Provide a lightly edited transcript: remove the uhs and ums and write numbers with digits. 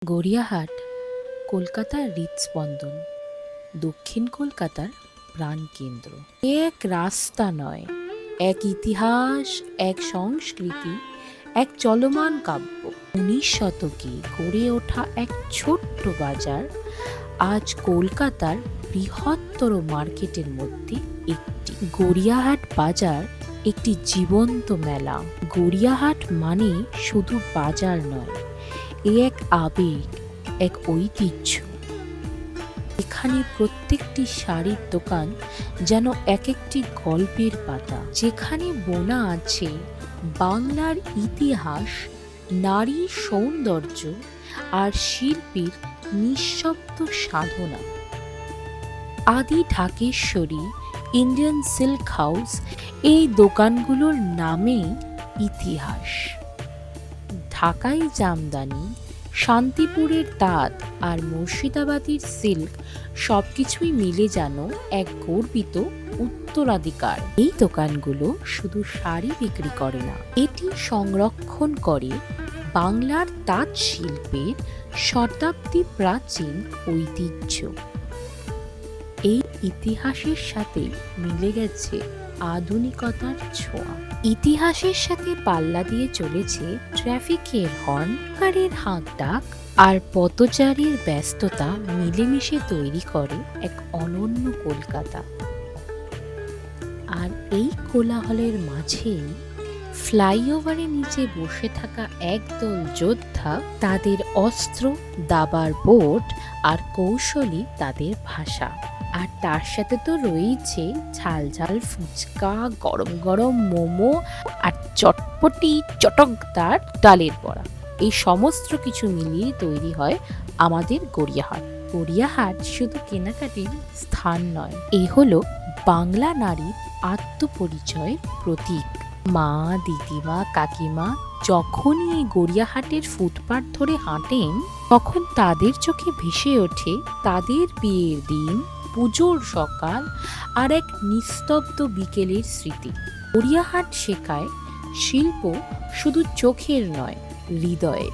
গড়িয়াহাট কলকাতার হৃদস্পন্দন, দক্ষিণ কলকাতার প্রাণকেন্দ্র। এক রাস্তা নয়, এক ইতিহাস, এক সংস্কৃতি, এক চলমান কাব্য। 19 শতকে গড়ে ওঠা এক ছোট্ট বাজার আজ কলকাতার বৃহত্তর মার্কেটের মধ্যে একটি। গড়িয়াহাট বাজার একটি জীবন্ত মেলা। গড়িয়াহাট মানে শুধু বাজার নয়, এ এক আবেগ, এক ঐতিহ্য। এখানে প্রত্যেকটি শাড়ির দোকান যেন এক একটি গল্পের পাতা, যেখানে বোনা আছে বাংলার ইতিহাস, নারীর সৌন্দর্য আর শিল্পীর নিঃশব্দ সাধনা। আদি ঢাকেশ্বরী, ইন্ডিয়ান সিল্ক হাউস, এই দোকানগুলোর নামেই ইতিহাস। ঢাকাই জামদানি, শান্তিপুরের তাঁত আর মুর্শিদাবাদের সিল্ক সবকিছুই মিলে যেন এক গর্বিত উত্তরাধিকার। এই দোকানগুলো শুধু শাড়ি বিক্রি করে না, এটি সংরক্ষণ করে বাংলার তাঁত শিল্পের শতাব্দী প্রাচীন ঐতিহ্য। এই ইতিহাসের সাথে মিলে গেছে আধুনিকতার ছোঁয়া। ইতিহাসের সাথে পাল্লা দিয়ে চলেছে ট্রাফিকের হর্ন, গাড়ির হাঁকডাক আর পথচারীর ব্যস্ততা মিলেমিশে তৈরি করে এক অনন্য কলকাতা। আর এই কোলাহলের মাঝেই ফ্লাইওভারের নিচে বসে থাকা একদল যোদ্ধা, তাদের অস্ত্র, দাবার বোট আর কৌশলী তাদের ভাষা। আর তার সাথে তো রয়েছে ঝাল ঝাল ফুচকা, গরম গরম মোমো আর চটপটি চটকদার ডালের বড়া। এই সমস্ত কিছু মিলিয়ে তৈরি হয় আমাদের গড়িয়াহাট। গড়িয়াহাট শুধু কেনাকাটির স্থান নয়, এ হলো বাংলা নারীর আত্মপরিচয়ের প্রতীক। মা, দিদিমা, কাকিমা যখনই এই গড়িয়াহাটের ফুটপাত ধরে হাঁটেন, তখন তাদের চোখে ভেসে ওঠে তাদের বিয়ের দিন, পুজোর সকাল আর এক নিস্তব্ধ বিকেলের স্মৃতি। গড়িয়াহাট শেখায় শিল্প শুধু চোখের নয়, হৃদয়ে।